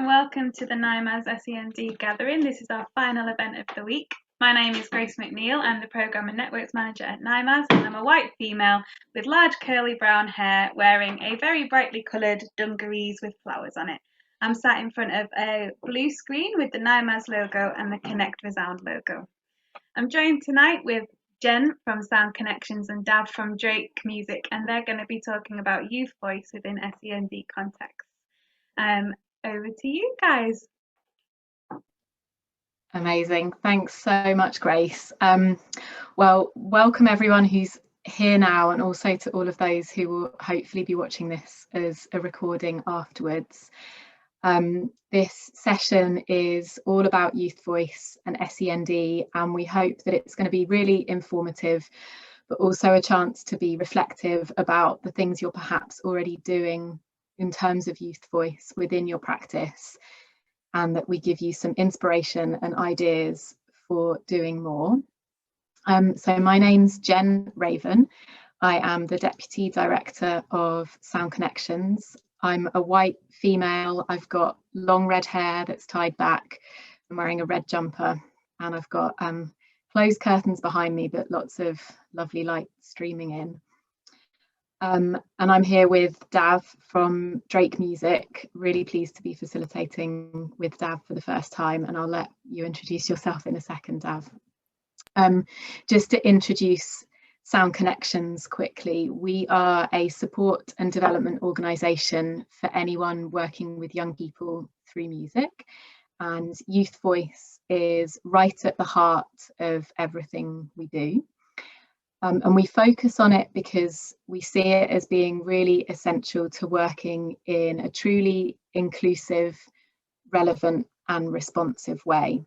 welcome to the NIMAS SEND gathering. This is our final event of the week. My name is Grace McNeil. I'm the Programme and Networks Manager at NIMAS, and I'm a white female with large curly brown hair wearing a very brightly coloured dungarees with flowers on it. I'm sat in front of a blue screen with the NIMAS logo and the Connect Resound logo. I'm joined tonight with Jen from Sound Connections and Dav from Drake Music, and they're going to be talking about youth voice within SEND context. Over to you guys. Amazing. Thanks so much, Grace. Well, welcome everyone who's here now, and also to all of those who will hopefully be watching this as a recording afterwards. This session is all about youth voice and SEND, and we hope that it's going to be really informative, but also a chance to be reflective about the things you're perhaps already doing in terms of youth voice within your practice, and that we give you some inspiration and ideas for doing more. So my name's Jen Raven. I am the Deputy Director of Sound Connections. I'm a white female. I've got long red hair that's tied back. I'm wearing a red jumper, and I've got closed curtains behind me, but lots of lovely light streaming in. And I'm here with Dav from Drake Music. Really pleased to be facilitating with Dav for the first time, and I'll let you introduce yourself in a second, Dav. Just to introduce Sound Connections quickly, we are a support and development organisation for anyone working with young people through music, and youth voice is right at the heart of everything we do. And we focus on it because we see it as being really essential to working in a truly inclusive, relevant and responsive way.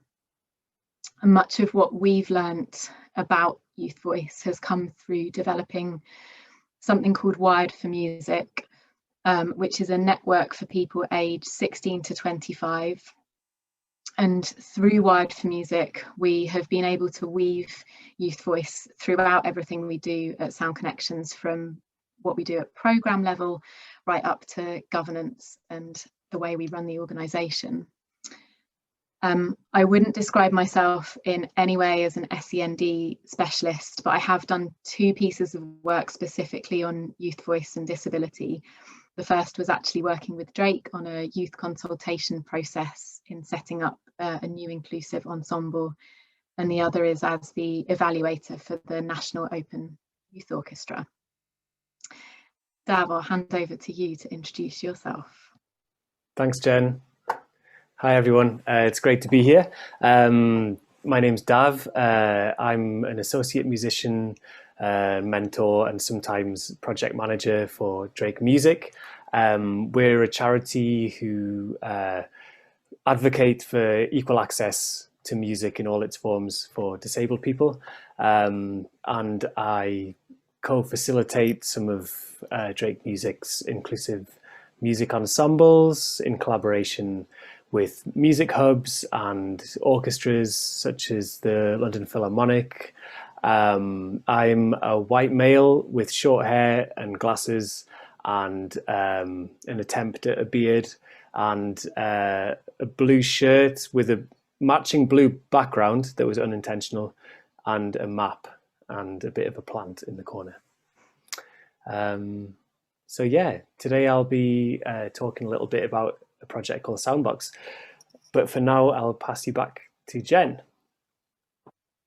And much of what we've learnt about youth voice has come through developing something called Wired for Music, which is a network for people aged 16 to 25. And through Wired for Music, we have been able to weave youth voice throughout everything we do at Sound Connections, from what we do at programme level right up to governance and the way we run the organisation. I wouldn't describe myself in any way as an SEND specialist, but I have done 2 pieces of work specifically on youth voice and disability. The first was actually working with Drake on a youth consultation process in setting up a new inclusive ensemble, and the other is as the evaluator for the National Open Youth Orchestra. Dav, I'll hand over to you to introduce yourself. Thanks, Jen. Hi, everyone. It's great to be here. My name's Dav. I'm an associate musician, mentor, and sometimes project manager for Drake Music. We're a charity who advocate for equal access to music in all its forms for disabled people. And I co-facilitate some of Drake Music's inclusive music ensembles in collaboration with music hubs and orchestras such as the London Philharmonic. I'm a white male with short hair and glasses and an attempt at a beard and a blue shirt with a matching blue background that was unintentional, and a map and a bit of a plant in the corner. So yeah, today I'll be talking a little bit about a project called Soundbox. But for now, I'll pass you back to Jen.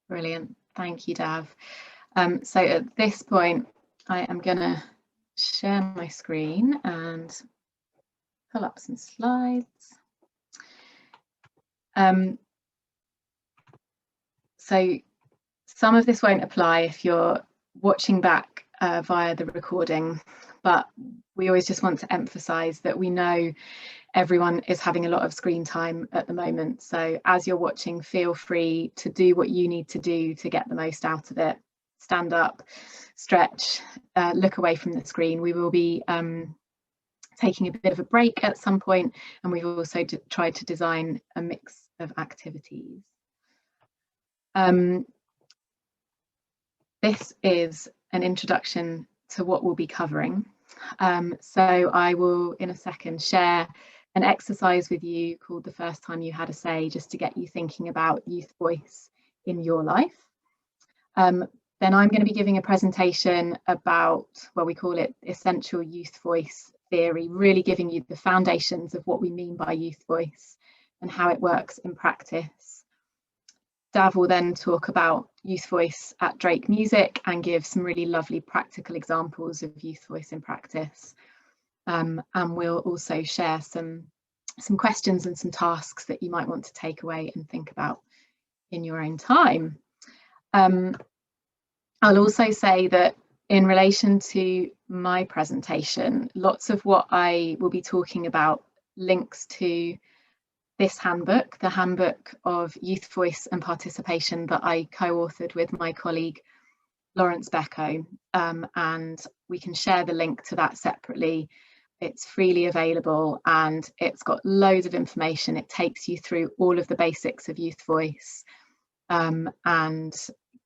Brilliant. Thank you, Dav. So at this point, I am going to share my screen and pull up some slides. So some of this won't apply if you're watching back via the recording, but we always just want to emphasize that we know everyone is having a lot of screen time at the moment. So as you're watching, feel free to do what you need to do to get the most out of it. Stand up, stretch, look away from the screen. We will be taking a bit of a break at some point, and we've also tried to design a mix of activities. This is an introduction to what we'll be covering. So I will in a second share an exercise with you called The First Time You Had a Say, just to get you thinking about youth voice in your life. Then I'm going to be giving a presentation about, well, we call it essential youth voice theory, really giving you the foundations of what we mean by youth voice and how it works in practice. Dav will then talk about youth voice at Drake Music and give some really lovely practical examples of youth voice in practice. And we'll also share some questions and some tasks that you might want to take away and think about in your own time. I'll also say that in relation to my presentation, lots of what I will be talking about links to this handbook, the Handbook of Youth Voice and Participation, that I co-authored with my colleague Lawrence Becco, and we can share the link to that separately. It's freely available and it's got loads of information. It takes you through all of the basics of youth voice, and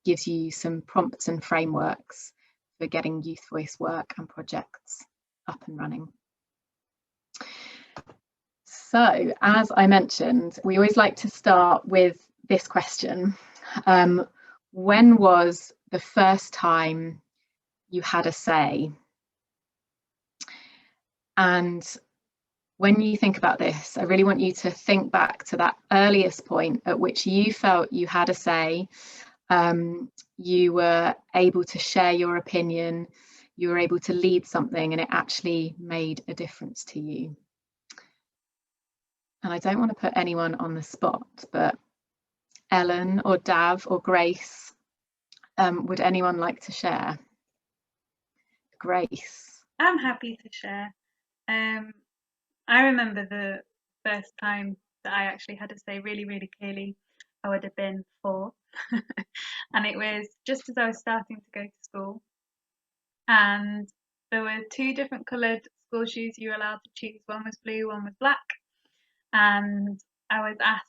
gives you some prompts and frameworks for getting youth voice work and projects up and running. So, as I mentioned, we always like to start with this question. When was the first time you had a say? And when you think about this, I really want you to think back to that earliest point at which you felt you had a say. You were able to share your opinion, you were able to lead something, and it actually made a difference to you. And I don't want to put anyone on the spot, but Ellen or Dav or Grace, would anyone like to share? Grace. I'm happy to share. I remember the first time that I actually had to say really, really clearly. I would have been 4. And it was just as I was starting to go to school. And there were 2 different coloured school shoes you were allowed to choose. One was blue, one was black. And I was asked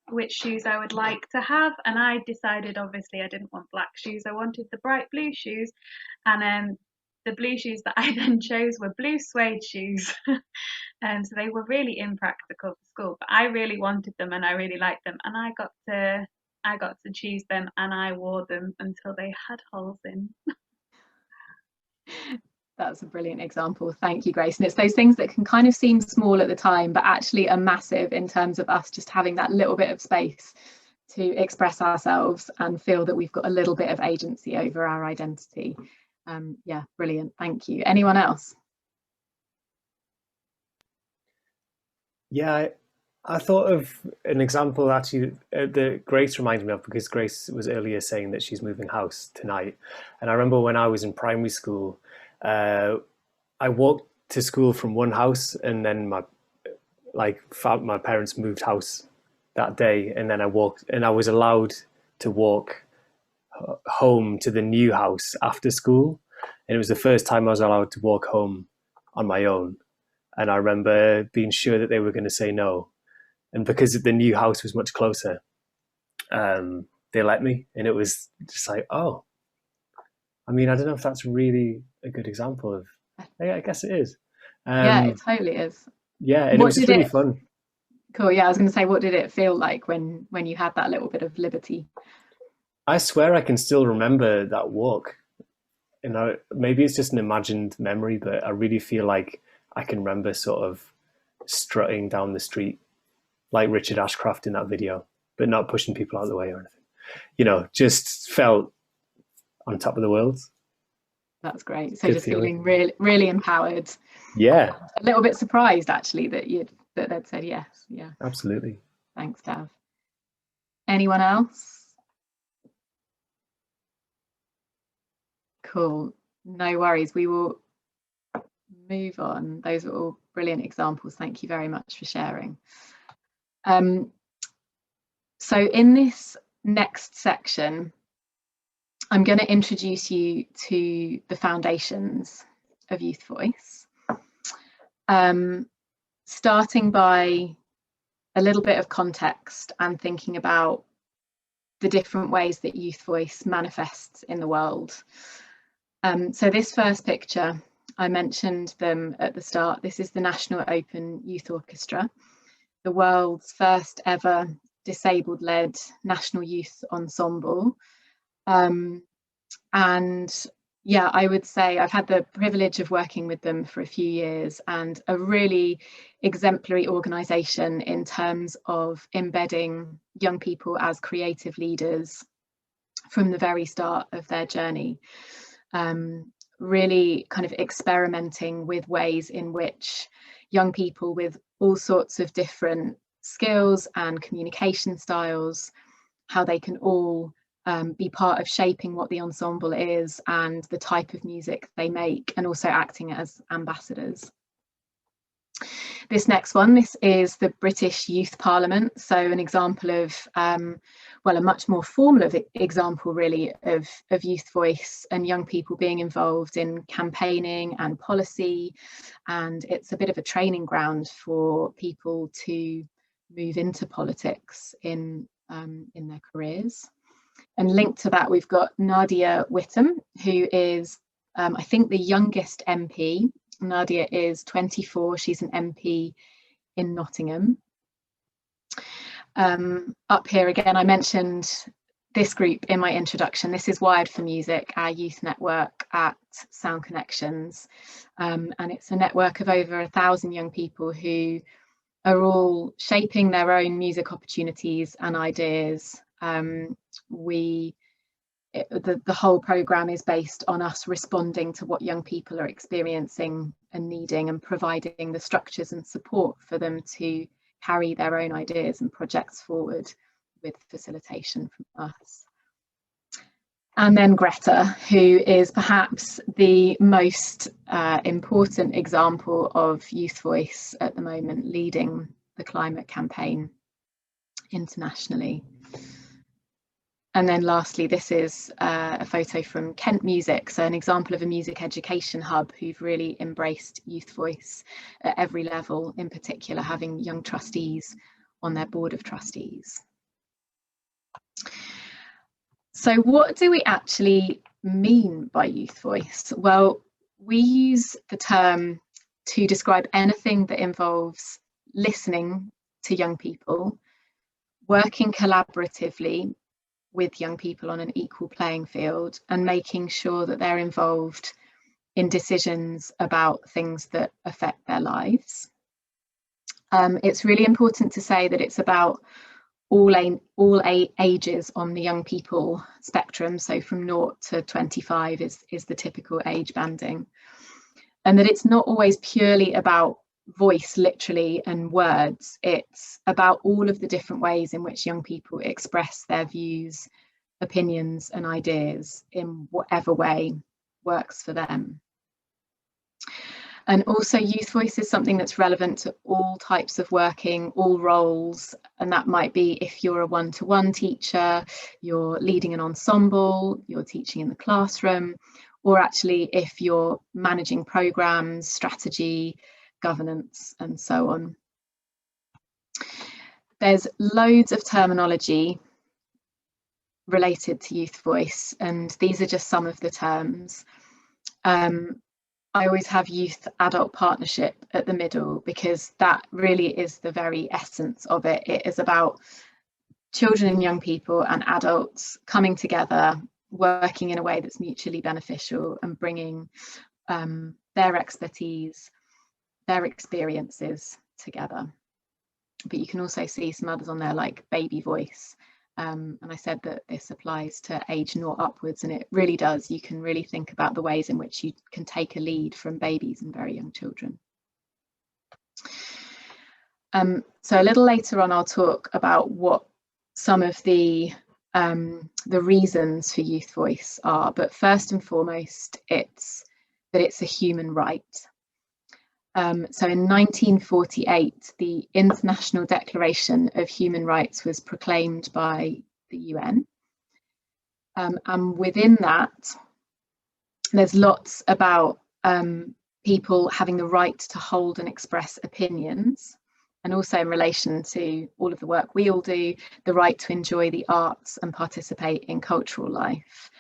which shoes I would like to have. And I decided, obviously, I didn't want black shoes. I wanted the bright blue shoes. And the blue shoes that I then chose were blue suede shoes. So they were really impractical for school, but I really wanted them and I really liked them, and I got to choose them, and I wore them until they had holes in. That's a brilliant example. Thank you, Grace. And it's those things that can kind of seem small at the time, but actually are massive in terms of us just having that little bit of space to express ourselves and feel that we've got a little bit of agency over our identity. Yeah, brilliant. Thank you. Anyone else? Yeah, I thought of an example actually that Grace reminded me of, because Grace was earlier saying that she's moving house tonight. And I remember when I was in primary school, I walked to school from one house, and then my parents moved house that day, and then I was allowed to walk home to the new house after school. And it was the first time I was allowed to walk home on my own. And I remember being sure that they were going to say no. And because the new house was much closer, they let me. And it was just like, oh, I mean, I don't know if that's really a good example of, I guess it is. Yeah, it totally is. Yeah, and it was just really fun. Cool. Yeah, I was going to say, what did it feel like when you had that little bit of liberty? I swear I can still remember that walk. And maybe it's just an imagined memory, but I really feel like I can remember sort of strutting down the street like Richard Ashcroft in that video, but not pushing people out of the way or anything. You know, just felt on top of the world. That's great. So just feeling really, really empowered. Yeah. A little bit surprised actually that they'd said yes. Yeah. Absolutely. Thanks, Dav. Anyone else? Cool. No worries. We will move on. Those are all brilliant examples. Thank you very much for sharing. So in this next section, I'm going to introduce you to the foundations of youth voice, starting by a little bit of context and thinking about the different ways that youth voice manifests in the world. So this first picture I mentioned them at the start. This is the National Open Youth Orchestra, the world's first ever disabled-led national youth ensemble. And yeah, I would say I've had the privilege of working with them for a few years, and a really exemplary organisation in terms of embedding young people as creative leaders from the very start of their journey. Really kind of experimenting with ways in which young people with all sorts of different skills and communication styles, how they can all be part of shaping what the ensemble is and the type of music they make, and also acting as ambassadors. This next one, this is the British Youth Parliament. So an example of, well, a much more formal example really of youth voice and young people being involved in campaigning and policy. And it's a bit of a training ground for people to move into politics in their careers. And linked to that, we've got Nadia Whittam, who is, I think, the youngest MP. Nadia is 24. She's an MP in Nottingham. Up here again, I mentioned this group in my introduction. This is Wired for Music, our youth network at Sound Connections. And it's a network of over 1,000 young people who are all shaping their own music opportunities and ideas. The whole programme is based on us responding to what young people are experiencing and needing, and providing the structures and support for them to carry their own ideas and projects forward with facilitation from us. And then Greta, who is perhaps the most important example of youth voice at the moment, leading the climate campaign internationally. And then lastly, this is a photo from Kent Music, so an example of a music education hub who've really embraced youth voice at every level, in particular having young trustees on their board of trustees. So what do we actually mean by youth voice? Well, we use the term to describe anything that involves listening to young people, working collaboratively with young people on an equal playing field, and making sure that they're involved in decisions about things that affect their lives. It's really important to say that it's about all ages on the young people spectrum, so from 0 to 25 is the typical age banding, and that it's not always purely about voice literally and words. It's about all of the different ways in which young people express their views, opinions and ideas in whatever way works for them. And also youth voice is something that's relevant to all types of working, all roles, and that might be if you're a one-to-one teacher, you're leading an ensemble, you're teaching in the classroom, or actually if you're managing programs, strategy, governance and so on. There's loads of terminology related to youth voice, and these are just some of the terms. I always have youth adult partnership at the middle, because that really is the very essence of it. It is about children and young people and adults coming together, working in a way that's mutually beneficial and bringing their expertise, their experiences together. But you can also see some others on there like baby voice. And I said that this applies to age 0 upwards, and it really does. You can really think about the ways in which you can take a lead from babies and very young children. So a little later on, I'll talk about what some of the reasons for youth voice are. But first and foremost, it's that it's a human right. So in 1948, the International Declaration of Human Rights was proclaimed by the UN. And within that, there's lots about people having the right to hold and express opinions, and also in relation to all of the work we all do, the right to enjoy the arts and participate in cultural life.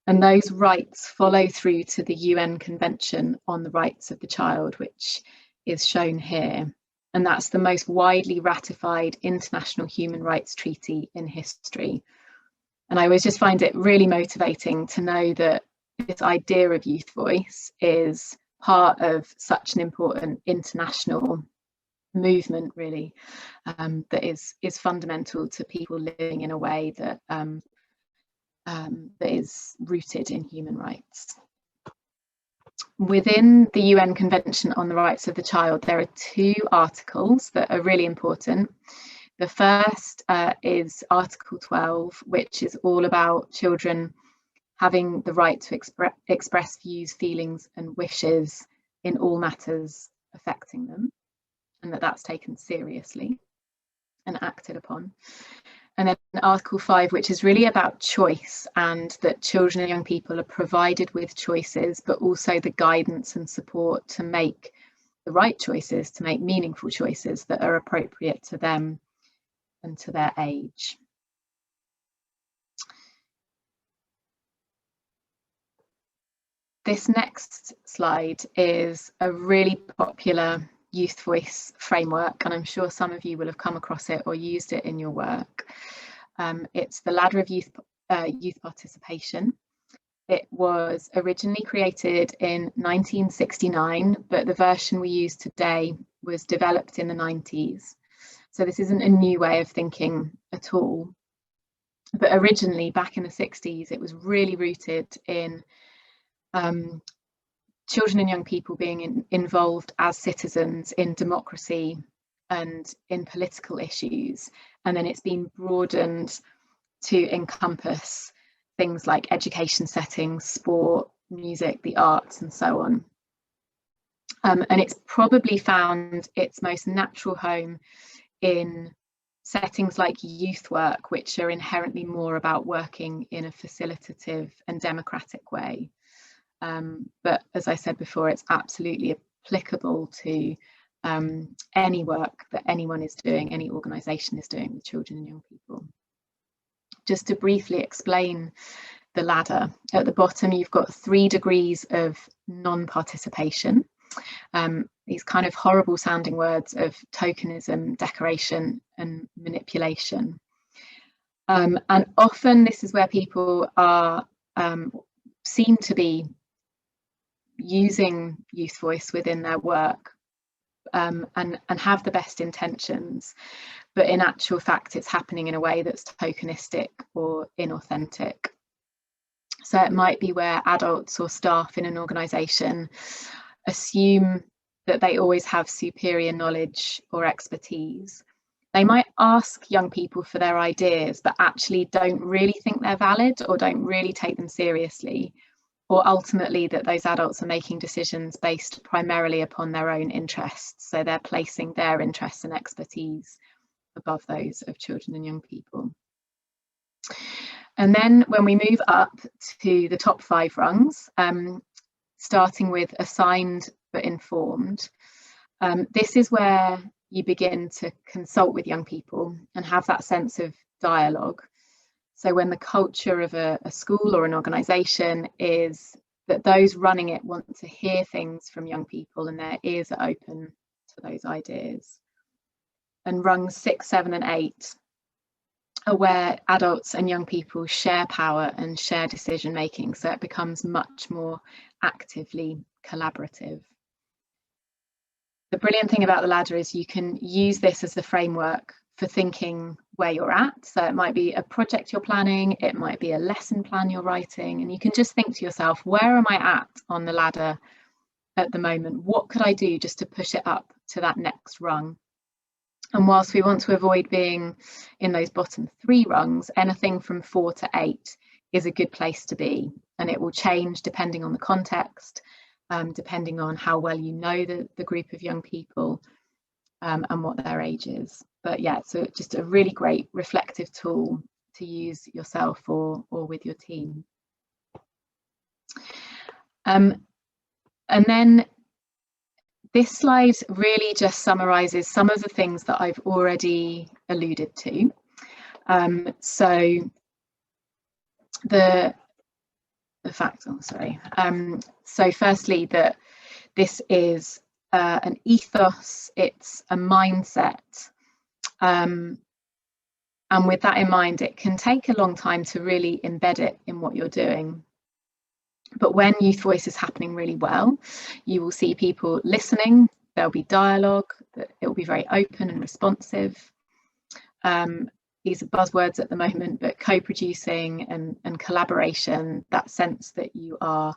And those rights follow through to the UN Convention on the Rights of the Child, which is shown here. And that's the most widely ratified international human rights treaty in history. And I always just find it really motivating to know that this idea of youth voice is part of such an important international movement, really, that is fundamental to people living in a way that that is rooted in human rights. Within the UN Convention on the Rights of the Child, there are 2 articles that are really important. The first is Article 12, which is all about children having the right to express views, feelings and wishes in all matters affecting them, and that's taken seriously and acted upon. And then Article 5, which is really about choice, and that children and young people are provided with choices, but also the guidance and support to make the right choices, to make meaningful choices that are appropriate to them and to their age. This next slide is a really popular youth voice framework, and I'm sure some of you will have come across it or used it in your work. It's the ladder of youth participation. It was originally created in 1969, but the version we use today was developed in the 90s. So this isn't a new way of thinking at all. But originally, back in the 60s, it was really rooted in children and young people being involved as citizens in democracy and in political issues. And then it's been broadened to encompass things like education settings, sport, music, the arts, and so on. And it's probably found its most natural home in settings like youth work, which are inherently more about working in a facilitative and democratic way. But as I said before, it's absolutely applicable to any work that anyone is doing, any organisation is doing with children and young people. Just to briefly explain the ladder, at the bottom you've got 3 degrees of non-participation. These kind of horrible sounding words of tokenism, decoration and manipulation. And often this is where people are seem to be using youth voice within their work and have the best intentions, but in actual fact it's happening in a way that's tokenistic or inauthentic. So it might be where adults or staff in an organisation assume that they always have superior knowledge or expertise. They might ask young people for their ideas, but actually don't really think they're valid or don't really take them seriously, or ultimately that those adults are making decisions based primarily upon their own interests. So they're placing their interests and expertise above those of children and young people. And then when we move up to the top 5 rungs, starting with assigned but informed, this is where you begin to consult with young people and have that sense of dialogue. So when the culture of a school or an organisation is that those running it want to hear things from young people and their ears are open to those ideas. And rungs 6, 7 and 8 are where adults and young people share power and share decision making, so it becomes much more actively collaborative. The brilliant thing about the ladder is you can use this as the framework for thinking where you're at. So it might be a project you're planning, it might be a lesson plan you're writing, and you can just think to yourself, where am I at on the ladder at the moment? What could I do just to push it up to that next rung? And whilst we want to avoid being in those bottom 3 rungs, anything from 4 to 8 is a good place to be. And it will change depending on the context, depending on how well you know the group of young people and what their age is. But yeah, so just a really great reflective tool to use yourself or with your team. And then this slide really just summarises some of the things that I've already alluded to. So the So firstly, that this is an ethos, it's a mindset. And with that in mind, it can take a long time to really embed it in what you're doing. But when Youth Voice is happening really well, you will see people listening, there'll be dialogue, it will be very open and responsive. These are buzzwords at the moment, but co-producing and collaboration, that sense that you are,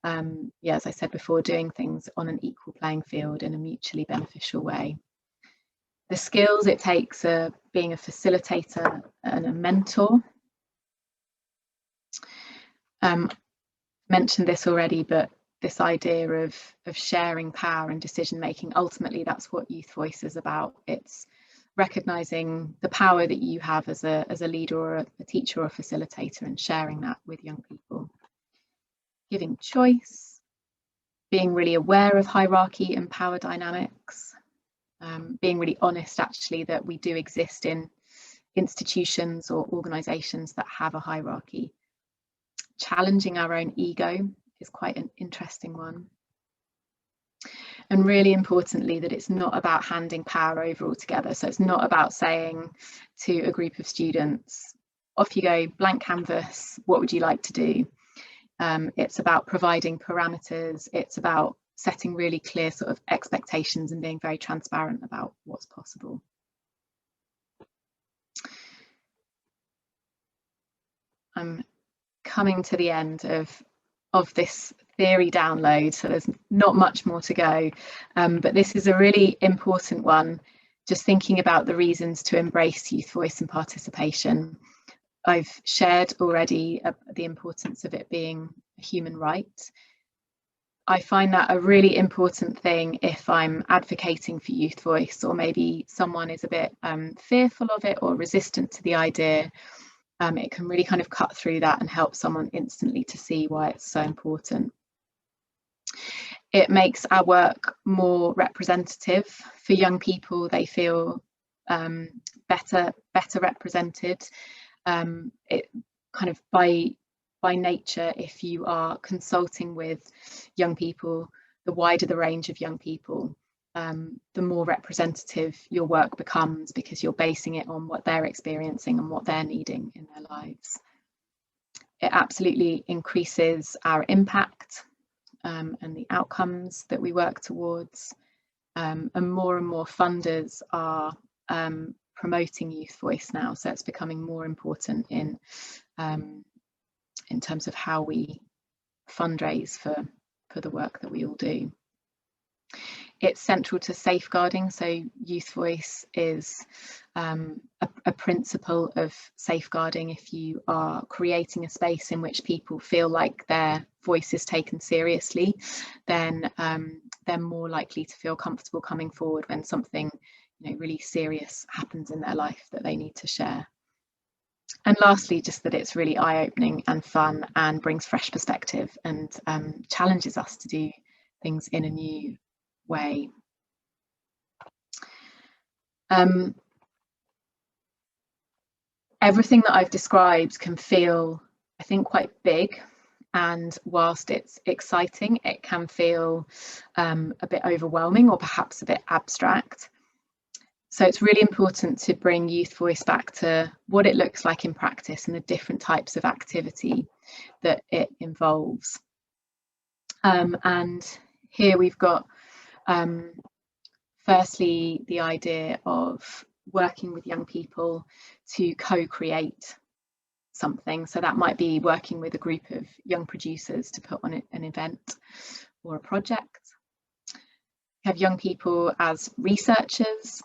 as I said before, doing things on an equal playing field in a mutually beneficial way. The skills it takes are being a facilitator and a mentor. Mentioned this already, but this idea of sharing power and decision making, ultimately that's what Youth Voice is about. It's recognizing the power that you have as a leader or a teacher or a facilitator, and sharing that with young people. Giving choice, being really aware of hierarchy and power dynamics, being really honest actually that we do exist in institutions or organizations that have a hierarchy. Challenging our own ego is quite an interesting one. And really importantly, that it's not about handing power over altogether. So it's not about saying to a group of students, off you go, blank canvas, what would you like to do? It's about providing parameters. It's about setting really clear sort of expectations and being very transparent about what's possible. I'm coming to the end of this theory download, so there's not much more to go, but this is a really important one, just thinking about the reasons to embrace youth voice and participation. I've shared already the importance of it being a human right. I find that a really important thing if I'm advocating for youth voice, or maybe someone is a bit fearful of it or resistant to the idea. It can really kind of cut through that and help someone instantly to see why it's so important. It makes our work more representative for young people. They feel better represented. It kind of by nature, if you are consulting with young people, the wider the range of young people, the more representative your work becomes, because you're basing it on what they're experiencing and what they're needing in their lives. It absolutely increases our impact and the outcomes that we work towards, and more funders are promoting youth voice now, so it's becoming more important in terms of how we fundraise for the work that we all do. It's central to safeguarding, so youth voice is a principle of safeguarding. If you are creating a space in which people feel like their voice is taken seriously, then they're more likely to feel comfortable coming forward when something, you know, really serious happens in their life that they need to share. And lastly, just that it's really eye-opening and fun and brings fresh perspective and challenges us to do things in a new way. Everything that I've described can feel, I think, quite big, and whilst it's exciting, it can feel a bit overwhelming or perhaps a bit abstract. So it's really important to bring youth voice back to what it looks like in practice and the different types of activity that it involves. And here we've got firstly the idea of working with young people to co-create something. So that might be working with a group of young producers to put on an event or a project. Have young people as researchers.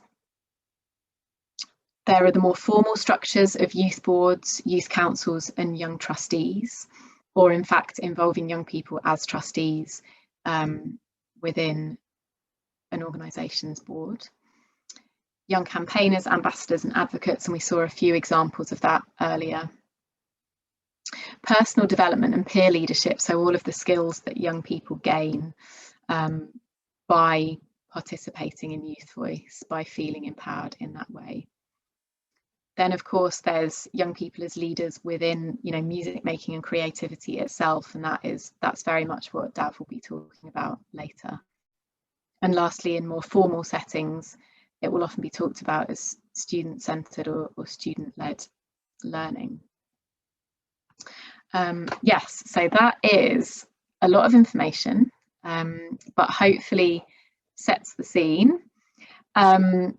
There are the more formal structures of youth boards, youth councils and young trustees, or in fact involving young people as trustees within an organisation's board. Young campaigners, ambassadors and advocates, and we saw a few examples of that earlier. Personal development and peer leadership, so all of the skills that young people gain by participating in youth voice, by feeling empowered in that way. Then, of course, there's young people as leaders within, music making and creativity itself, and that's very much what Dav will be talking about later. And lastly, in more formal settings, it will often be talked about as student-centered or student-led learning. Yes, so that is a lot of information, but hopefully sets the scene. And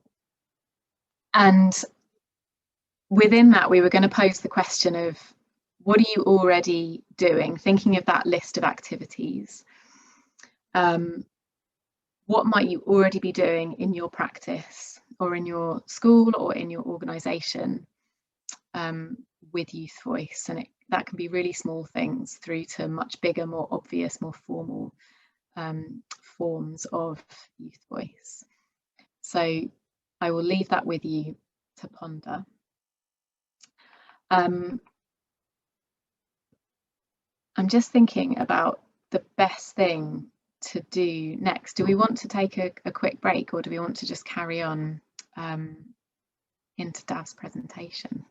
within that, we were going to pose the question of, what are you already doing? Thinking of that list of activities. What might you already be doing in your practice or in your school or in your organisation with Youth Voice? And that can be really small things through to much bigger, more obvious, more formal forms of Youth Voice. So I will leave that with you to ponder. I'm just thinking about the best thing to do next. Do we want to take a quick break, or do we want to just carry on into Dav's presentation?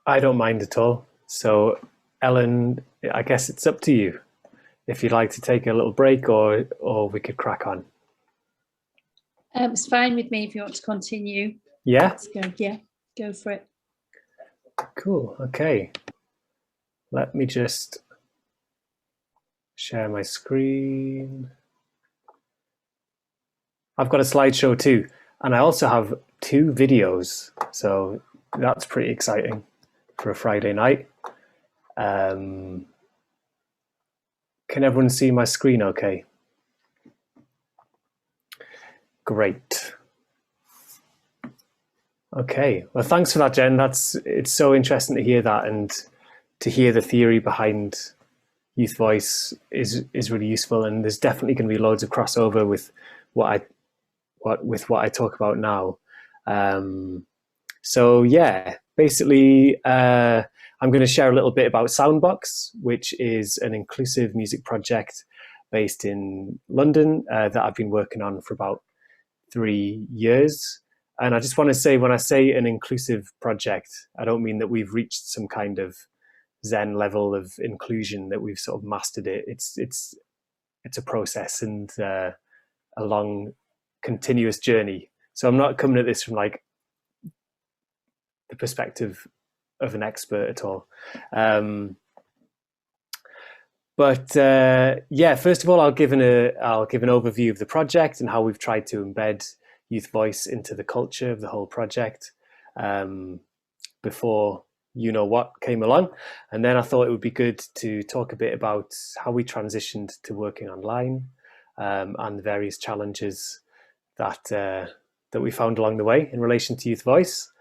I don't mind at all. So Ellen, I guess it's up to you if you'd like to take a little break, or we could crack on. It's fine with me if you want to continue. Yeah? Let's go. Yeah, go for it. Cool. Okay. Let me just share my screen. I've got a slideshow too, and I also have 2 videos, so that's pretty exciting for a Friday night. Can everyone see my screen okay? Great. Okay, well, thanks for that, Jen. It's so interesting to hear that, and to hear the theory behind Youth Voice is really useful, and there's definitely going to be loads of crossover with what I talk about now. So yeah, basically, I'm going to share a little bit about Soundbox, which is an inclusive music project based in London that I've been working on for about 3 years. And I just want to say, when I say an inclusive project, I don't mean that we've reached some kind of Zen level of inclusion, that we've sort of mastered it. It's a process and a long, continuous journey. So I'm not coming at this from like the perspective of an expert at all. Yeah, first of all, I'll give an overview of the project and how we've tried to embed Youth Voice into the culture of the whole project before You Know What came along. And then I thought it would be good to talk a bit about how we transitioned to working online and the various challenges that we found along the way in relation to Youth Voice.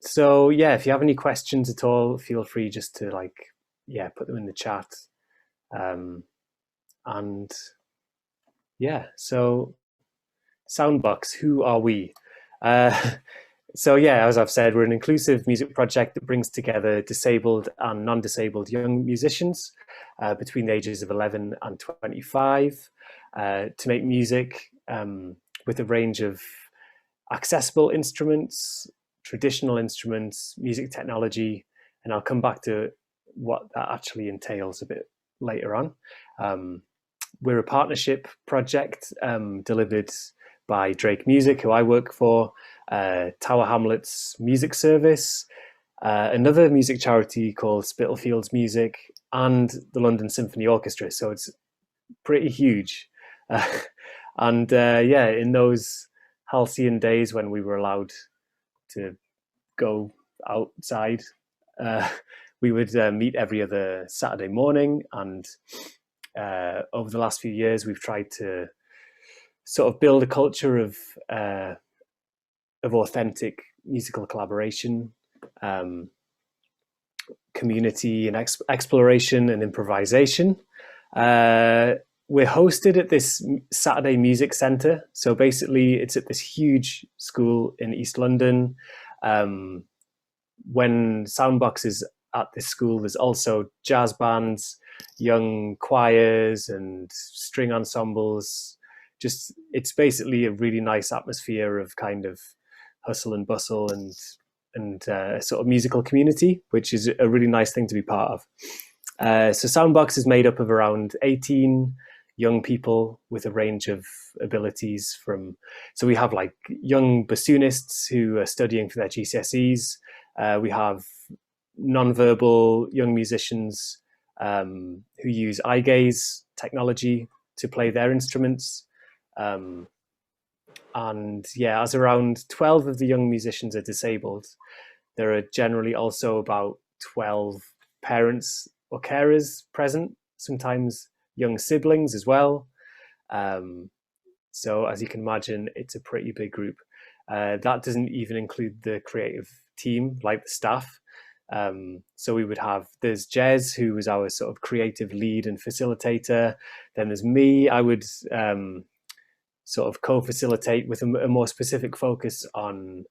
So yeah, if you have any questions at all, feel free just to put them in the chat. And yeah, so Soundbox, who are we? So yeah, as I've said, we're an inclusive music project that brings together disabled and non-disabled young musicians between the ages of 11 and 25 to make music with a range of accessible instruments, traditional instruments, music technology, and I'll come back to what that actually entails a bit later on. We're a partnership project delivered by Drake Music, who I work for, Tower Hamlets Music Service, another music charity called Spitalfields Music, and the London Symphony Orchestra. So it's pretty huge. And in those halcyon days when we were allowed to go outside, we would meet every other Saturday morning. And over the last few years, we've tried to sort of build a culture of authentic musical collaboration, community and exploration and improvisation. We're hosted at this Saturday Music Centre. So basically it's at this huge school in East London. When Soundbox is at this school, there's also jazz bands, young choirs and string ensembles. Just, it's basically a really nice atmosphere of kind of hustle and bustle and sort of musical community, which is a really nice thing to be part of. So Soundbox is made up of around 18 young people with a range of abilities so we have like young bassoonists who are studying for their GCSEs. We have non-verbal young musicians who use eye gaze technology to play their instruments. And yeah, as around 12 of the young musicians are disabled, there are generally also about 12 parents or carers present, sometimes young siblings as well. So as you can imagine, it's a pretty big group. That doesn't even include the creative team, like the staff. So we would have, there's Jez, who was our sort of creative lead and facilitator. Then there's me. I would sort of co-facilitate with a more specific focus on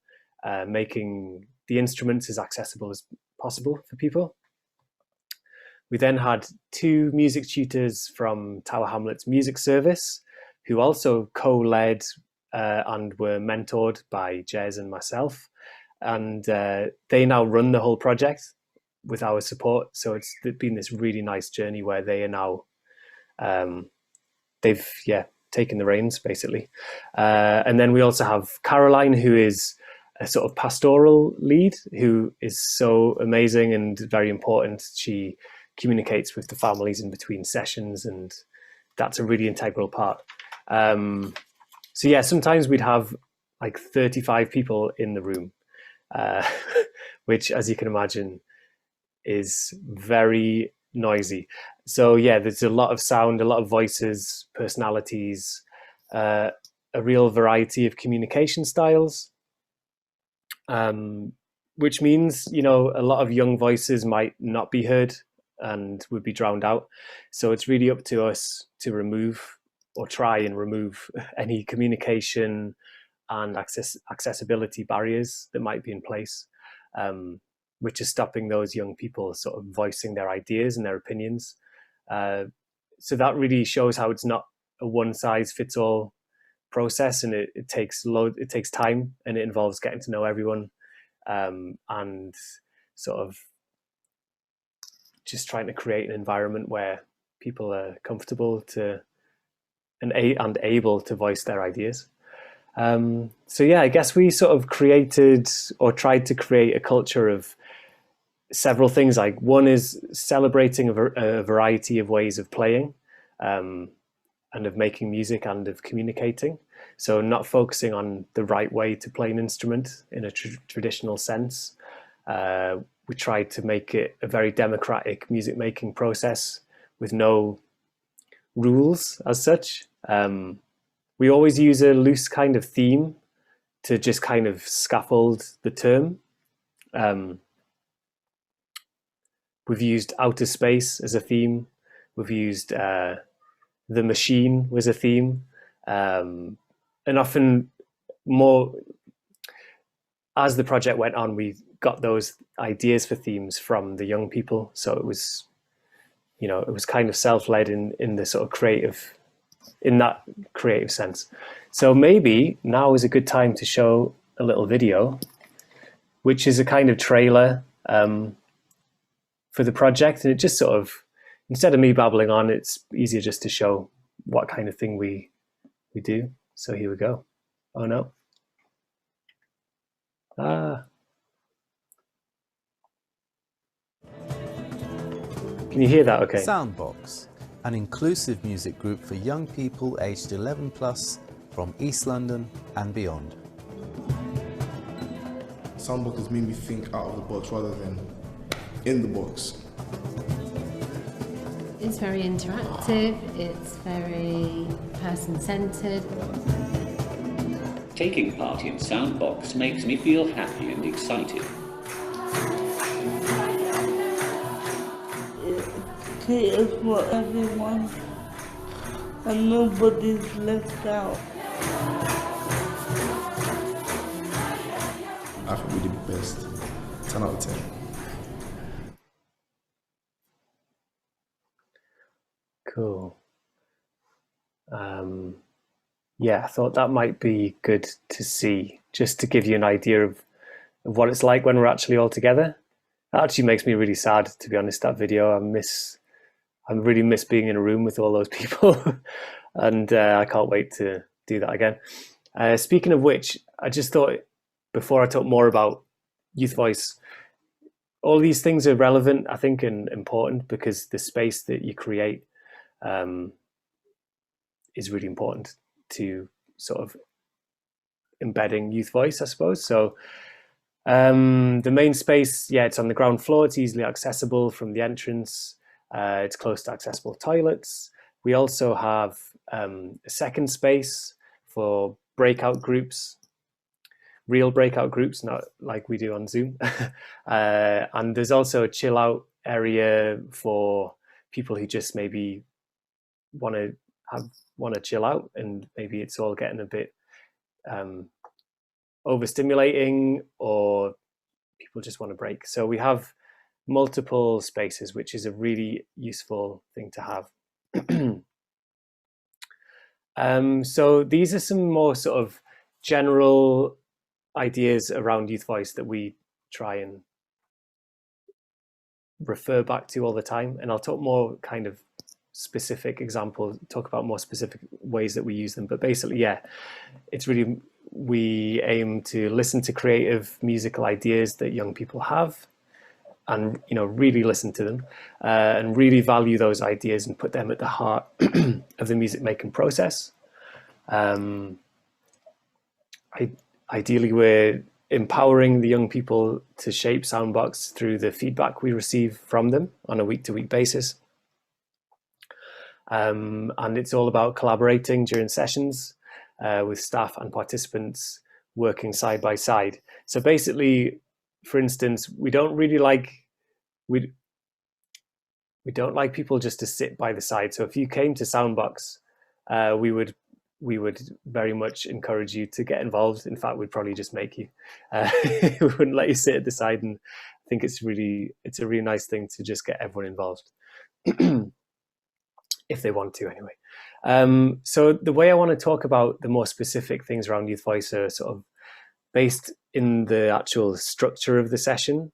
making the instruments as accessible as possible for people. We then had 2 music tutors from Tower Hamlets Music Service, who also co-led and were mentored by Jez and myself. And they now run the whole project with our support. So it's been this really nice journey where they are now, they've taken the reins basically. And then we also have Caroline, who is a sort of pastoral lead, who is so amazing and very important. She communicates with the families in between sessions, and that's a really integral part. So yeah, sometimes we'd have like 35 people in the room, which, as you can imagine, is very noisy. So yeah, there's a lot of sound, a lot of voices, personalities, a real variety of communication styles, which means, you know, a lot of young voices might not be heard and would be drowned out. So it's really up to us to remove or try and remove any communication and accessibility barriers that might be in place, which is stopping those young people sort of voicing their ideas and their opinions. So that really shows how it's not a one-size-fits-all process, and it takes time, and it involves getting to know everyone, and sort of just trying to create an environment where people are comfortable to and able to voice their ideas. So yeah, I guess we sort of created or tried to create a culture of several things. Like, one is celebrating a variety of ways of playing, and of making music and of communicating. So not focusing on the right way to play an instrument in a traditional sense. We tried to make it a very democratic music making process with no rules as such. We always use a loose kind of theme to just kind of scaffold the term. We've used outer space as a theme. We've used the machine was a theme. And often more, as the project went on, we got those ideas for themes from the young people. So it was, you know, it was kind of self-led in the sort of creative, in that creative sense. So maybe now is a good time to show a little video, which is a kind of trailer for the project. And it just sort of, instead of me babbling on, it's easier just to show what kind of thing we do. So here we go. Oh no. Can you hear that okay? Soundbox, an inclusive music group for young people aged 11 plus from East London and beyond. Soundbox has made me think out of the box rather than in the box. It's very interactive, it's very person-centred. Taking part in Soundbox makes me feel happy and excited. It caters for everyone and nobody's left out. I think we did the best. 10 out of 10. Cool. Yeah, I thought that might be good to see, just to give you an idea of what it's like when we're actually all together. That actually makes me really sad, to be honest, that video. I really miss being in a room with all those people. And I can't wait to do that again. Speaking of which, I just thought, before I talk more about Youth Voice, all these things are relevant, I think, and important, because the space that you create is really important to sort of embedding Youth Voice, I suppose. So the main space, yeah, it's on the ground floor. It's easily accessible from the entrance. It's close to accessible toilets. We also have a second space for breakout groups, real breakout groups, not like we do on Zoom. And there's also a chill out area for people who just maybe want to chill out, and maybe it's all getting a bit overstimulating, or people just want to break. So we have multiple spaces, which is a really useful thing to have. So these are some more sort of general ideas around Youth Voice that we try and refer back to all the time. And I'll talk more kind of specific examples, talk about more specific ways that we use them. But basically, yeah, it's really, we aim to listen to creative musical ideas that young people have, and really listen to them, and really value those ideas and put them at the heart of the music making process. Ideally, we're empowering the young people to shape Soundbox through the feedback we receive from them on a week-to-week basis. And it's all about collaborating during sessions with staff and participants working side by side. So basically, for instance, we don't like people just to sit by the side. So if you came to Soundbox, we would very much encourage you to get involved. In fact, we'd probably just make you. We wouldn't let you sit at the side. And I think it's a really nice thing to just get everyone involved. If they want to, anyway. So the way I want to talk about the more specific things around Youth Voice are sort of based in the actual structure of the session,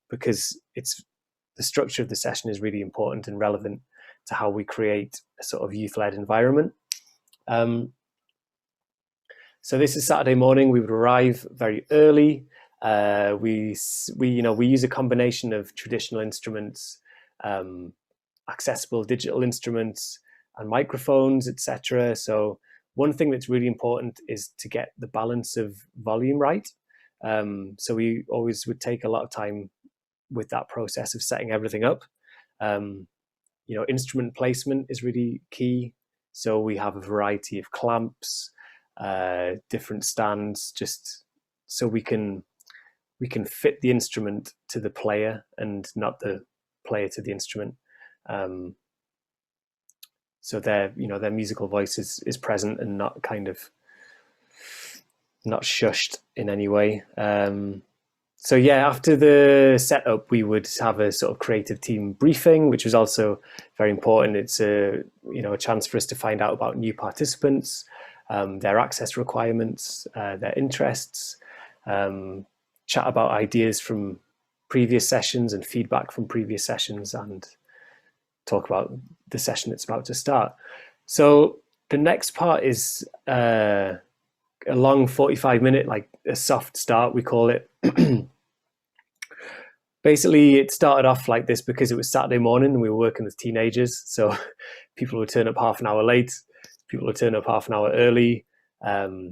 because the structure of the session is really important and relevant to how we create a sort of youth-led environment. So this is Saturday morning. We would arrive very early. We use a combination of traditional instruments, accessible digital instruments, and microphones, etc. So one thing that's really important is to get the balance of volume right. So we always would take a lot of time with that process of setting everything up. Instrument placement is really key. So we have a variety of clamps, different stands, just so we can fit the instrument to the player and not the player to the instrument. So their musical voice is present and not not shushed in any way. So yeah, after the setup, we would have a sort of creative team briefing, which was also very important. It's a chance for us to find out about new participants, their access requirements, their interests, chat about ideas from previous sessions and feedback from previous sessions, and talk about the session that's about to start. So the next part is a long 45-minute, like a soft start, we call it. Basically, it started off like this because it was Saturday morning and we were working with teenagers. So people would turn up half an hour late, people would turn up half an hour early.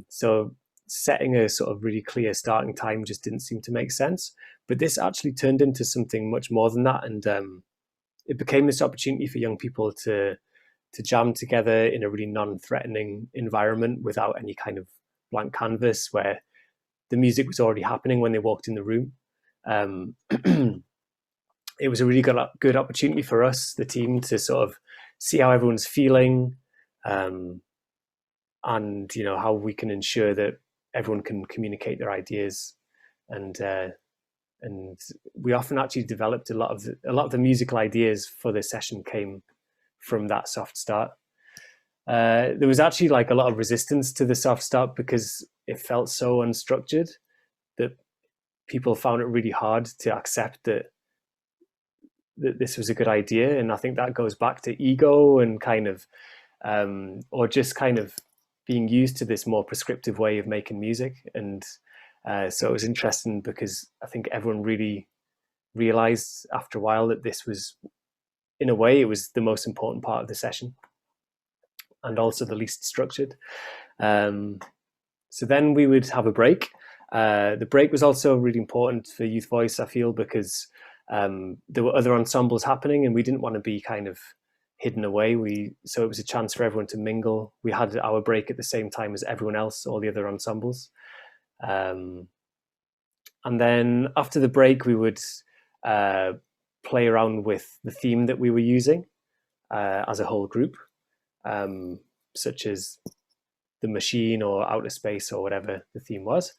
So setting a sort of really clear starting time just didn't seem to make sense. But this actually turned into something much more than that. And it became this opportunity for young people to jam together in a really non-threatening environment without any kind of blank canvas, where the music was already happening when they walked in the room. It was a really good opportunity for us, the team, to sort of see how everyone's feeling, and how we can ensure that everyone can communicate their ideas. And we often actually developed a lot of the musical ideas for this session came from that soft start. There was actually like a lot of resistance to the soft start because it felt so unstructured that people found it really hard to accept that this was a good idea. And I think that goes back to ego and kind of, or just kind of being used to this more prescriptive way of making music. And so it was interesting because I think everyone really realized after a while that this was, in a way, it was the most important part of the session and also the least structured. So then we would have a break. The break was also really important for Youth Voice, I feel, because there were other ensembles happening and we didn't want to be kind of hidden away. So it was a chance for everyone to mingle. We had our break at the same time as everyone else, all the other ensembles. And then after the break, we would play around with the theme that we were using as a whole group, such as the machine or outer space or whatever the theme was.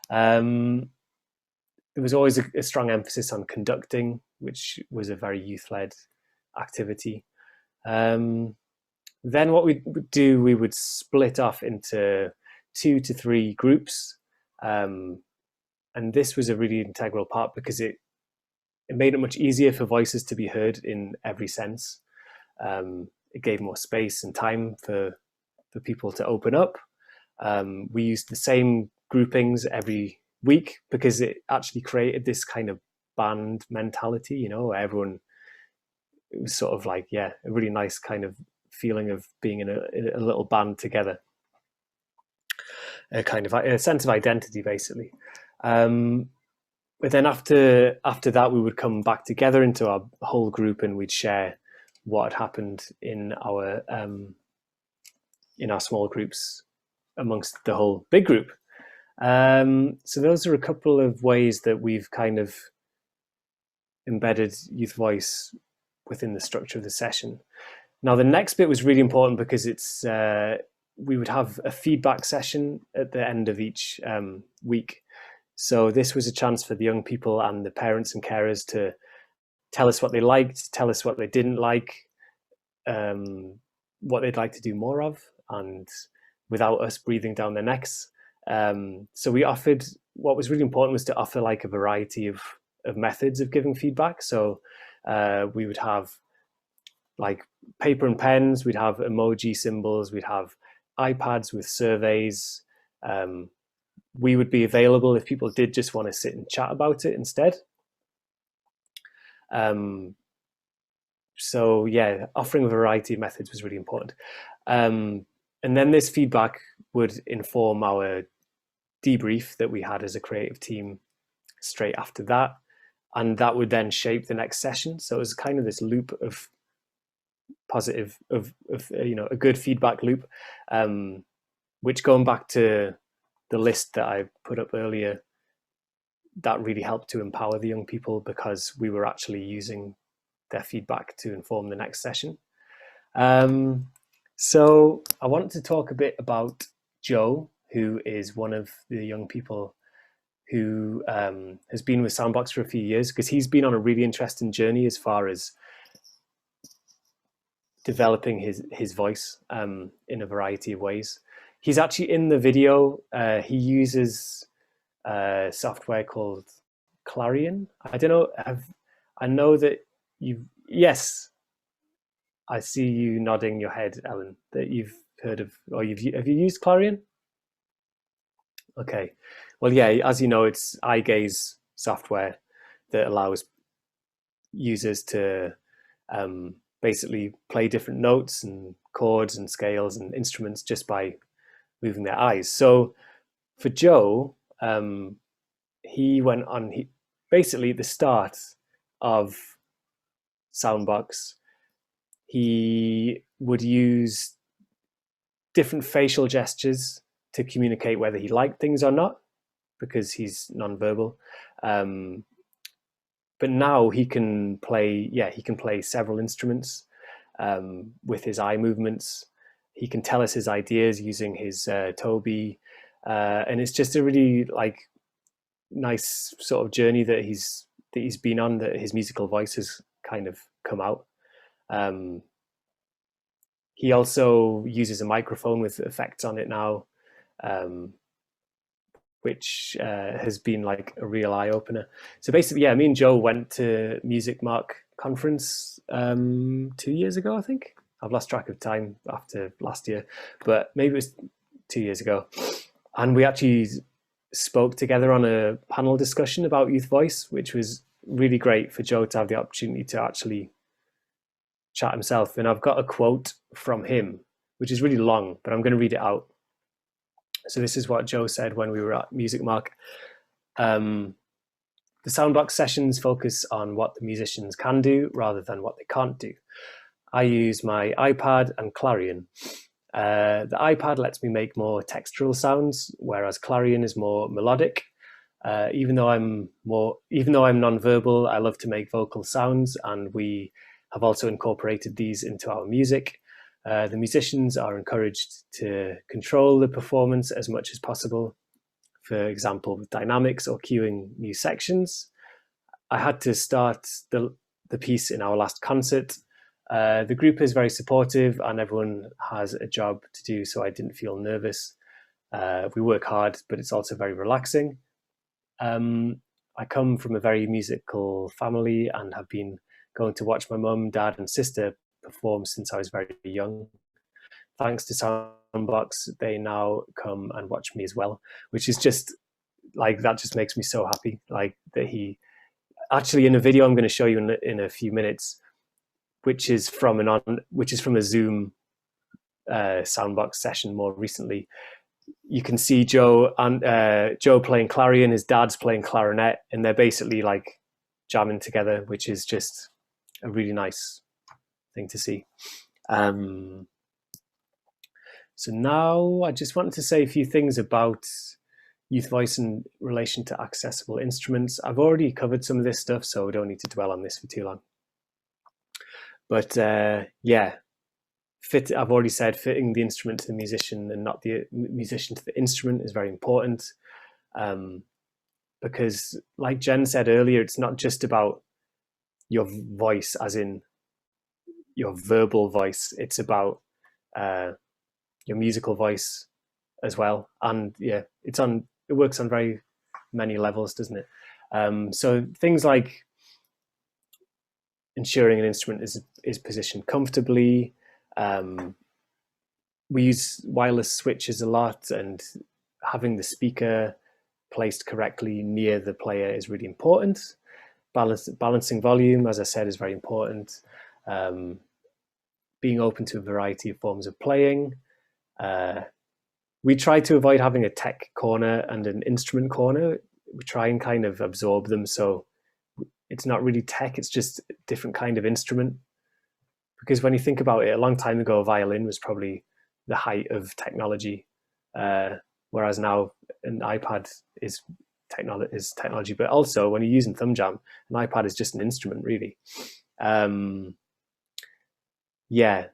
There was always a strong emphasis on conducting, which was a very youth-led activity. Then what we would do, we would split off into 2 to 3 groups. And this was a really integral part because it made it much easier for voices to be heard in every sense. It gave more space and time for people to open up. We used the same groupings every week because it actually created this kind of band mentality, you know, where everyone, it was sort of like, yeah, a really nice kind of feeling of being in a little band together. A kind of a sense of identity, basically. But then after that, we would come back together into our whole group and we'd share what had happened in our small groups amongst the whole big group. So those are a couple of ways that we've kind of embedded Youth Voice within the structure of the session. Now, the next bit was really important because it's we would have a feedback session at the end of each week. So this was a chance for the young people and the parents and carers to tell us what they liked, tell us what they didn't like, what they'd like to do more of, and without us breathing down their necks. So we offered, what was really important was to offer like a variety of methods of giving feedback. So we would have like paper and pens, we'd have emoji symbols, we'd have iPads with surveys. We would be available if people did just want to sit and chat about it instead. So yeah, offering a variety of methods was really important. And then this feedback would inform our debrief that we had as a creative team straight after that. And that would then shape the next session. So it was kind of this loop of positive, of a good feedback loop, which, going back to the list that I put up earlier, that really helped to empower the young people because we were actually using their feedback to inform the next session. So I wanted to talk a bit about Joe, who is one of the young people who has been with Soundbox for a few years, because he's been on a really interesting journey as far as developing his voice in a variety of ways. He's actually in the video. He uses software called Clarion. I don't know. I know that yes, I see you nodding your head, Ellen, that you've heard of, or have you used Clarion? Okay. Well, yeah, as you know, it's eye gaze software that allows users to basically play different notes and chords and scales and instruments just by moving their eyes. So for Joe, he went on, basically at the start of Soundbox, he would use different facial gestures to communicate whether he liked things or not, because he's nonverbal. But now he can play several instruments with his eye movements. He can tell us his ideas using his Toby, and it's just a really nice sort of journey that he's been on, that his musical voice has kind of come out. he also uses a microphone with effects on it now, which has been like a real eye-opener. So basically, yeah, me and Joe went to Music Mark conference 2 years ago, I think. I've lost track of time after last year, but maybe it was 2 years ago. And we actually spoke together on a panel discussion about youth voice, which was really great for Joe to have the opportunity to actually chat himself. And I've got a quote from him, which is really long, but I'm going to read it out. So this is what Joe said when we were at Music Mark. The Soundbox sessions focus on what the musicians can do rather than what they can't do. I use my iPad and Clarion. The iPad lets me make more textural sounds, whereas Clarion is more melodic. Even though I'm non-verbal, I love to make vocal sounds, and we have also incorporated these into our music. The musicians are encouraged to control the performance as much as possible. For example, with dynamics or cueing new sections. I had to start the piece in our last concert. The group is very supportive and everyone has a job to do, so I didn't feel nervous. We work hard, but it's also very relaxing. I come from a very musical family and have been going to watch my mum, dad and sister perform since I was very young. Thanks to Soundbox, they now come and watch me as well, which is just like, that just makes me so happy. Like that he actually, in a video I'm going to show you in a few minutes, which is from a Zoom Soundbox session more recently. You can see Joe playing Clarion, his dad's playing clarinet, and they're basically like jamming together, which is just a really nice thing to see. So now I just wanted to say a few things about youth voice in relation to accessible instruments. I've already covered some of this stuff, so we don't need to dwell on this for too long. But yeah, I've already said fitting the instrument to the musician and not the musician to the instrument is very important. Because like Jen said earlier, it's not just about your voice as in your verbal voice, it's about your musical voice as well. And yeah, it works on very many levels, doesn't it? So things like ensuring an instrument is positioned comfortably. We use wireless switches a lot, and having the speaker placed correctly near the player is really important. Balancing volume, as I said, is very important. Being open to a variety of forms of playing. We try to avoid having a tech corner and an instrument corner. We try and kind of absorb them, so it's not really tech, it's just a different kind of instrument. Because when you think about it, a long time ago, a violin was probably the height of technology, whereas now an iPad is technology. But also, when you're using Thumb Jam, an iPad is just an instrument, really. Yeah,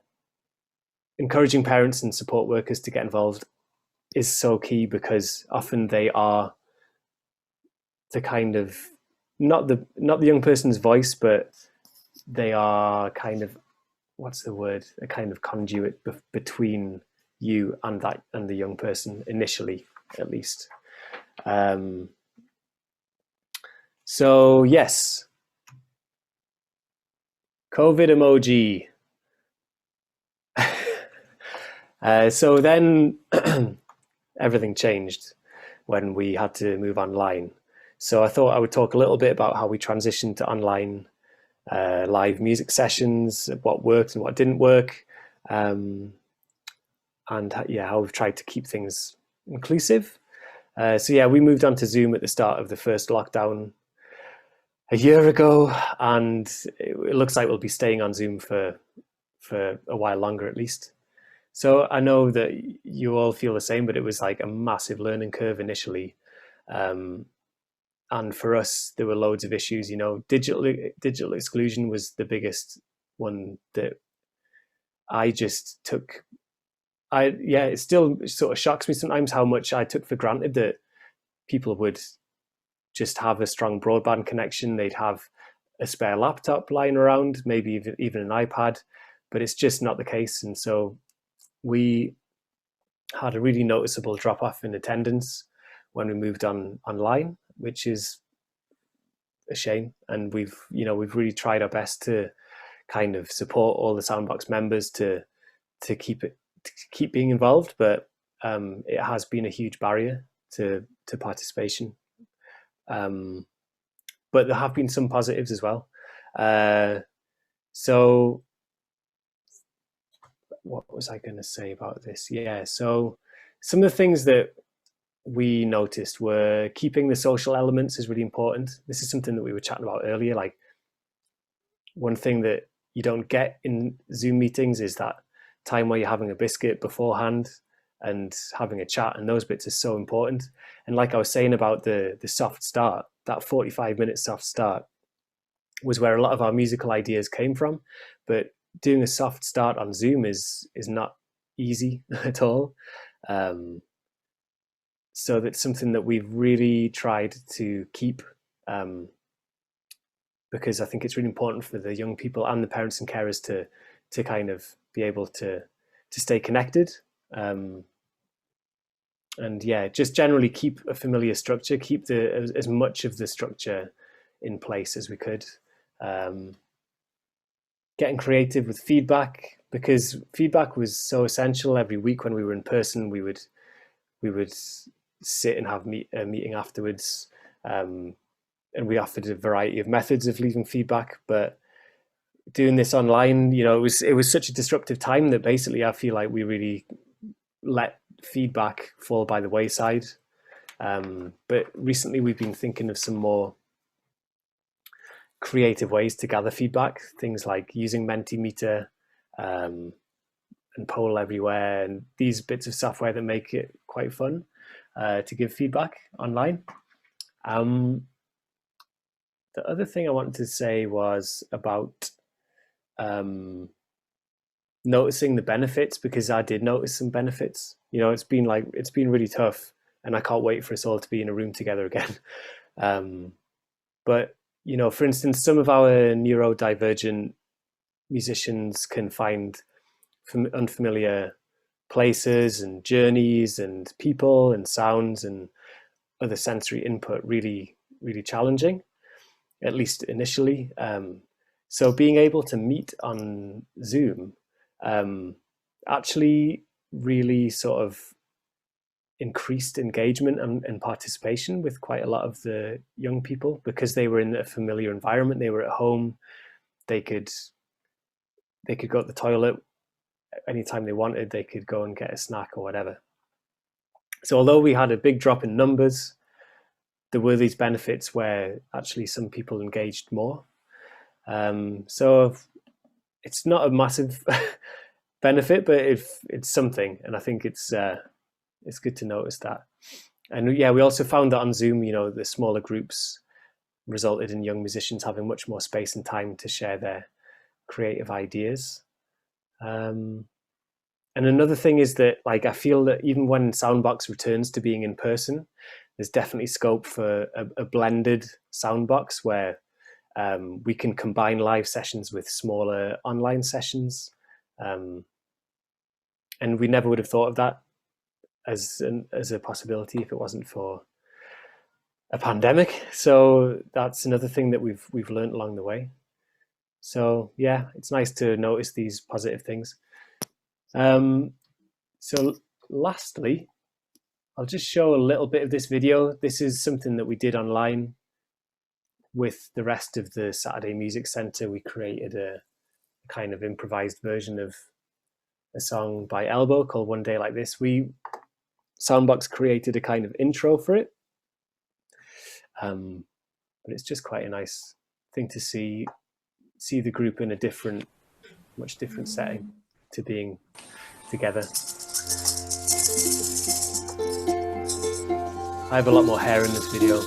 encouraging parents and support workers to get involved is so key, because often they are the kind of not the young person's voice, but they are kind of, what's the word, a kind of conduit between you and the young person, initially at least. So yes, COVID emoji. So then everything changed when we had to move online. So I thought I would talk a little bit about how we transitioned to online live music sessions, what worked and what didn't work, and yeah, how we've tried to keep things inclusive. So yeah, we moved on to Zoom at the start of the first lockdown a year ago, and it looks like we'll be staying on Zoom for a while longer at least. So I know that you all feel the same, but it was like a massive learning curve initially. And for us, there were loads of issues. You know, digital exclusion was the biggest one that I just took. It still sort of shocks me sometimes how much I took for granted that people would just have a strong broadband connection. They'd have a spare laptop lying around, maybe even an iPad. but it's just not the case. And so we had a really noticeable drop off in attendance when we moved online, which is a shame. And we've really tried our best to kind of support all the Soundbox members to keep being involved, but it has been a huge barrier to participation. But there have been some positives as well. So what was I going to say about this? Yeah, so some of the things that we noticed were keeping the social elements is really important. This is something that we were chatting about earlier. Like, one thing that you don't get in Zoom meetings is that time where you're having a biscuit beforehand and having a chat, and those bits are so important. And like I was saying about the soft start, that 45-minute soft start was where a lot of our musical ideas came from. But doing a soft start on Zoom is not easy at all. So that's something that we've really tried to keep, because I think it's really important for the young people and the parents and carers to kind of be able to stay connected. And yeah, just generally keep a familiar structure, keep as much of the structure in place as we could. Getting creative with feedback, because feedback was so essential. Every week when we were in person, we would sit and have a meeting afterwards, and we offered a variety of methods of leaving feedback. But doing this online, it was such a disruptive time that basically I feel like we really let feedback fall by the wayside. But recently we've been thinking of some more creative ways to gather feedback, things like using Mentimeter and Poll Everywhere, and these bits of software that make it quite fun to give feedback online. The other thing I wanted to say was about noticing the benefits, because I did notice some benefits. It's been really tough, and I can't wait for us all to be in a room together again. But for instance, some of our neurodivergent musicians can find unfamiliar places and journeys and people and sounds and other sensory input really, really challenging, at least initially. So being able to meet on Zoom actually really sort of increased engagement and participation with quite a lot of the young people, because they were in a familiar environment. They were at home. They could go to the toilet anytime they wanted. They could go and get a snack or whatever. So although we had a big drop in numbers, there were these benefits where actually some people engaged more. So it's not a massive benefit, but it's something, and I think it's good to notice that. And yeah, we also found that on Zoom, the smaller groups resulted in young musicians having much more space and time to share their creative ideas. And another thing is that, like, I feel that even when Soundbox returns to being in person, there's definitely scope for a blended Soundbox where we can combine live sessions with smaller online sessions. And we never would have thought of that as a possibility if it wasn't for a pandemic. So that's another thing that we've learned along the way. So yeah, it's nice to notice these positive things. So lastly, I'll just show a little bit of this video. This is something that we did online with the rest of the Saturday Music Centre. We created a kind of improvised version of a song by Elbow called One Day Like This. Soundbox created a kind of intro for it, but it's just quite a nice thing to see the group in a much different setting to being together. I have a lot more hair in this video.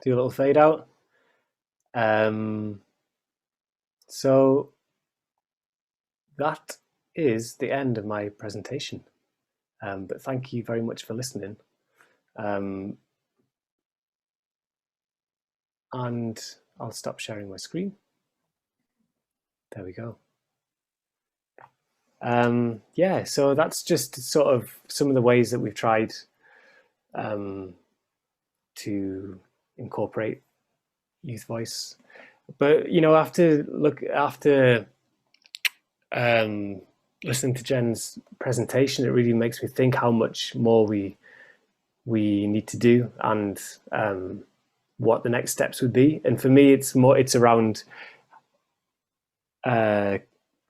do a little fade out. So that is the end of my presentation. But thank you very much for listening. And I'll stop sharing my screen. There we go. Yeah, so that's just sort of some of the ways that we've tried to incorporate youth voice. But you know, after listening to Jen's presentation, it really makes me think how much more we need to do, and what the next steps would be. And for me, it's around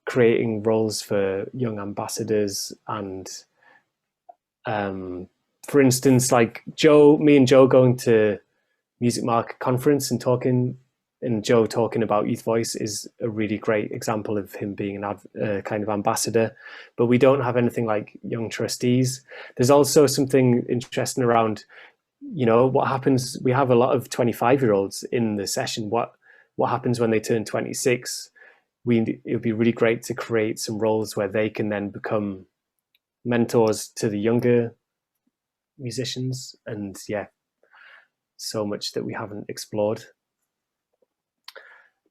creating roles for young ambassadors, and for instance, like me and Joe going to Music Market Conference and talking, and Joe talking about youth voice is a really great example of him being a kind of ambassador. But we don't have anything like young trustees. There's also something interesting around, you know, what happens. We have a lot of 25-year-olds in the session. What happens when they turn 26? It would be really great to create some roles where they can then become mentors to the younger musicians. And yeah, so much that we haven't explored.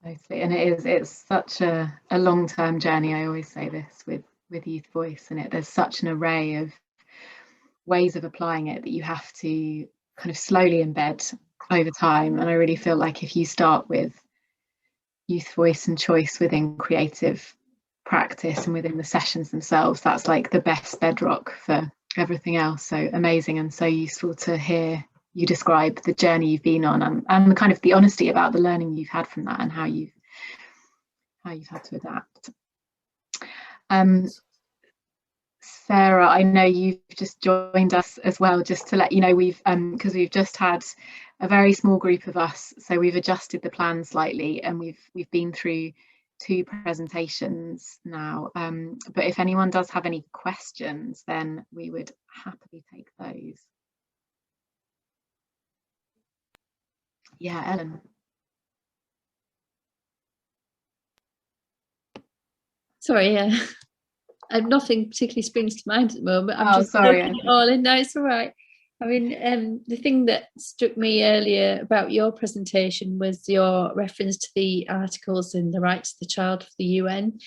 Totally. And it's such a long-term journey. I always say this with youth voice, and there's such an array of ways of applying it that you have to kind of slowly embed over time. And I really feel like if you start with youth voice and choice within creative practice and within the sessions themselves, that's like the best bedrock for everything else. So amazing, and so useful to hear you describe the journey you've been on, and the kind of the honesty about the learning you've had from that, and how you've had to adapt. Sarah, I know you've just joined us as well, just to let you know, because we've just had a very small group of us, so we've adjusted the plan slightly, and we've been through 2 presentations now. But if anyone does have any questions, then we would happily take those. Yeah, Ellen. Sorry, nothing particularly springs to mind at the moment. I'm just sorry. taking it all in. No, it's all right. I mean, the thing that struck me earlier about your presentation was your reference to the articles in the Rights of the Child for the UN.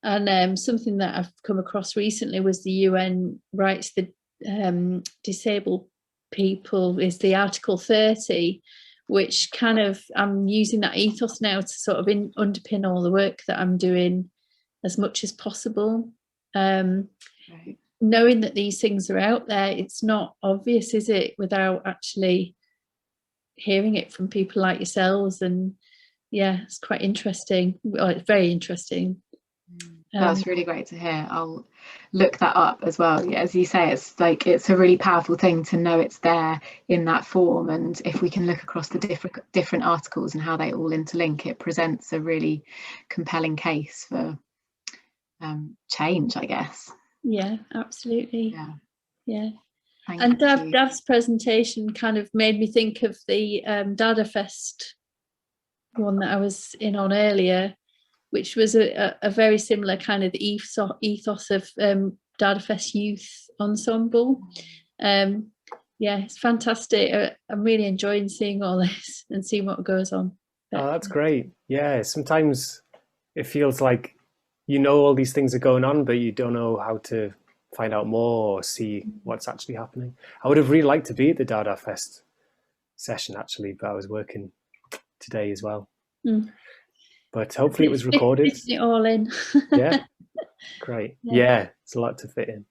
And something that I've come across recently was the UN Rights of the Disabled People is the Article 30, which kind of, I'm using that ethos now to sort of underpin all the work that I'm doing as much as possible. Right. Knowing that these things are out there, it's not obvious, is it, without actually hearing it from people like yourselves. And yeah, it's quite interesting. Well, it's very interesting. That's really great to hear. I'll look that up as well. Yeah, as you say, it's a really powerful thing to know it's there in that form, and if we can look across the different articles and how they all interlink, it presents a really compelling case for change, I guess. Yeah, absolutely. Yeah. Thank and you. Dav's presentation kind of made me think of the Dada Fest one that I was in on earlier, which was a very similar kind of ethos of Dada Fest Youth Ensemble. Yeah, it's fantastic. I'm really enjoying seeing all this and seeing what goes on. Oh, that's great. Yeah, sometimes it feels like you know all these things are going on, but you don't know how to find out more or see what's actually happening. I would have really liked to be at the Dada Fest session, actually, but I was working today as well. But hopefully it was recorded. Fitting it all in. Yeah, great. Yeah, it's a lot to fit in.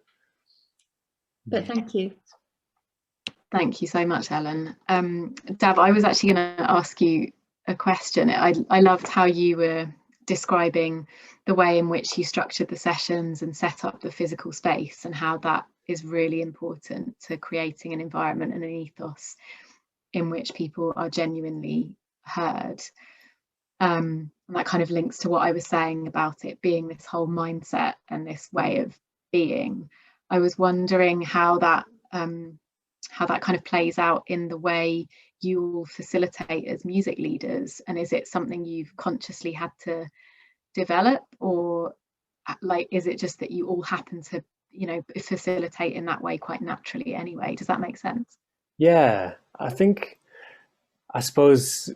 But thank you. Thank you so much, Ellen. Dav, I was actually going to ask you a question. I loved how you were describing the way in which you structured the sessions and set up the physical space, and how that is really important to creating an environment and an ethos in which people are genuinely heard. And that kind of links to what I was saying about it being this whole mindset and this way of being. I was wondering how that that kind of plays out in the way you all facilitate as music leaders, and is it something you've consciously had to develop, or like is it just that you all happen to, you know, facilitate in that way quite naturally anyway? Does that make sense? Yeah, I suppose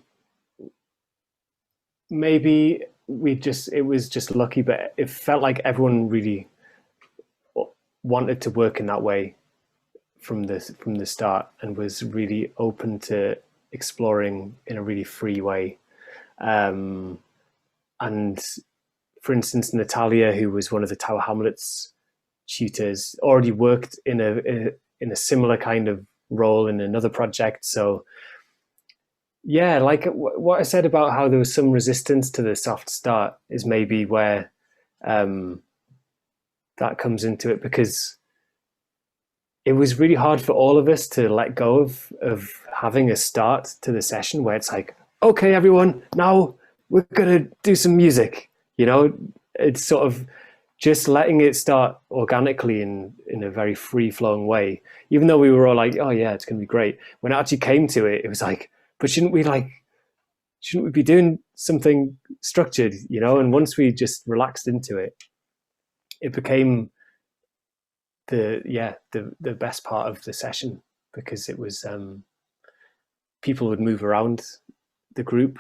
maybe it was just lucky, but it felt like everyone really wanted to work in that way from the start, and was really open to exploring in a really free way. And for instance, Natalia, who was one of the Tower Hamlets tutors, already worked in a similar kind of role in another project. So yeah, like what I said about how there was some resistance to the soft start is maybe where that comes into it, because it was really hard for all of us to let go of having a start to the session where it's like, okay, everyone, now we're gonna do some music. You know, it's sort of just letting it start organically in a very free flowing way. Even though we were all like, oh yeah, it's gonna be great. When it actually came to it, it was like, but shouldn't we be doing something structured, you know? And once we just relaxed into it, it became the best part of the session, because it was people would move around the group,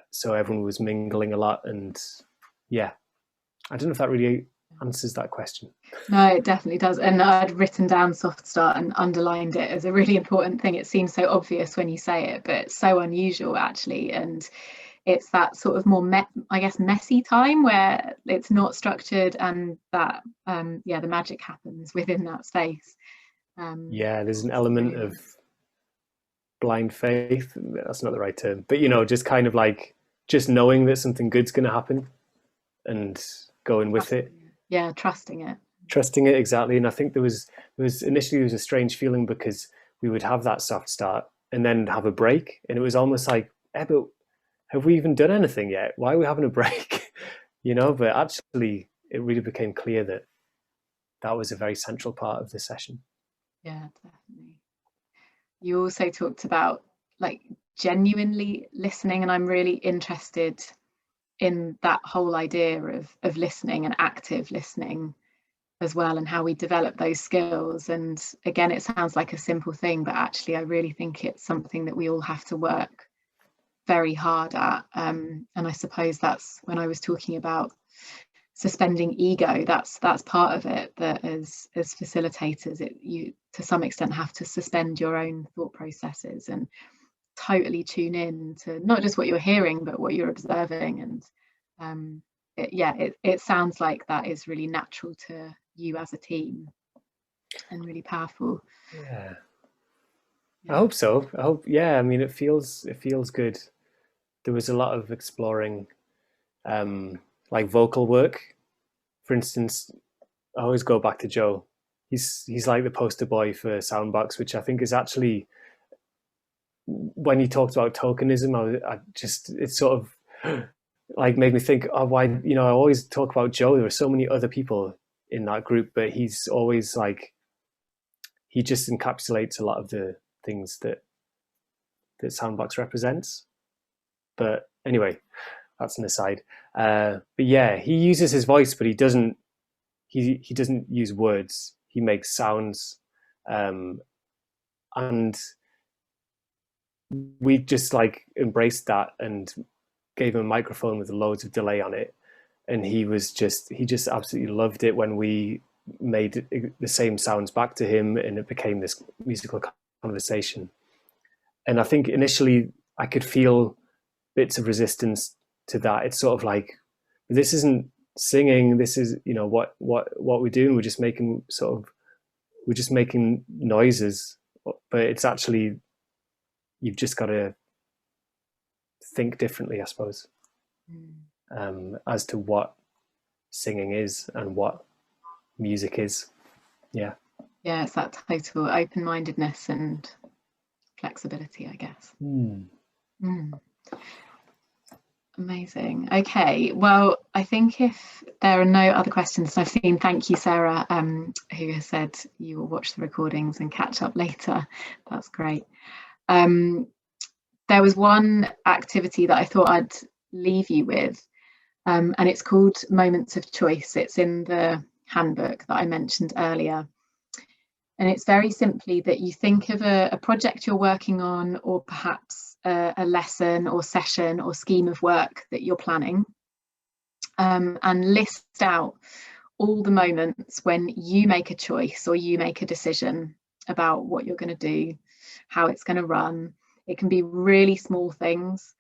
so everyone was mingling a lot. And yeah, I don't know if that really answers that question. No, it definitely does. And I'd written down soft start and underlined it as a really important thing. It seems so obvious when you say it, but it's so unusual actually. And it's that sort of more messy time where it's not structured, and that the magic happens within that space. There's an element of blind faith. That's not the right term, but you know, just kind of like just knowing that something good's going to happen and going with it. Yeah, trusting it, exactly. And I think there was initially a strange feeling, because we would have that soft start and then have a break, and it was almost like, but have we even done anything yet? Why are we having a break? You know, but actually it really became clear that that was a very central part of the session. Yeah, definitely. You also talked about like genuinely listening, and I'm really interested in that whole idea of listening and active listening as well, and how we develop those skills. And again, it sounds like a simple thing, but actually I really think it's something that we all have to work very hard at. And I suppose that's when I was talking about suspending ego, that's part of it, that as facilitators, you to some extent have to suspend your own thought processes and totally tune in to not just what you're hearing but what you're observing. And it sounds like that is really natural to you as a team and really powerful. Yeah. I hope so. I mean, it feels good. There was a lot of exploring like vocal work. For instance, I always go back to Joe. He's like the poster boy for Soundbox, which I think is actually, when you talked about tokenism, it sort of like made me think, oh, why, you know, I always talk about Joe. There are so many other people in that group, but he's always like, he just encapsulates a lot of the things that Soundbox represents. But anyway, that's an aside. But yeah, he uses his voice, but he doesn't use words. He makes sounds, and we just like embraced that and gave him a microphone with loads of delay on it, and he just absolutely loved it when we made the same sounds back to him, and it became this musical conversation. And I think initially I could feel bits of resistance to that. It's sort of like, this isn't singing, this is, you know, what we're doing, we're just making noises. But it's actually, you've just got to think differently, I suppose, as to what singing is and what music is. Yeah, it's that total open-mindedness and flexibility, I guess. Amazing. Okay, well, I think if there are no other questions, I've seen, thank you, Sarah, who has said you will watch the recordings and catch up later. That's great. There was one activity that I thought I'd leave you with, and it's called Moments of Choice. It's in the handbook that I mentioned earlier. And it's very simply that you think of a project you're working on, or perhaps a lesson or session or scheme of work that you're planning, and list out all the moments when you make a choice or you make a decision about what you're going to do, how it's going to run. It can be really small things,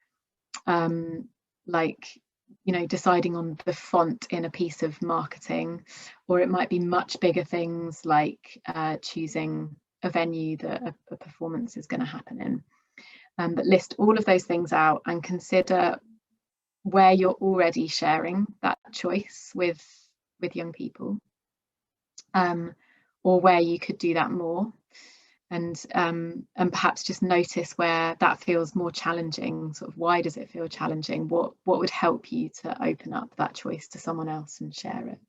like, you know, deciding on the font in a piece of marketing, or it might be much bigger things like choosing a venue that a performance is going to happen in. But list all of those things out and consider where you're already sharing that choice with young people, or where you could do that more, and perhaps just notice where that feels more challenging. Sort of, why does it feel challenging? What would help you to open up that choice to someone else and share it?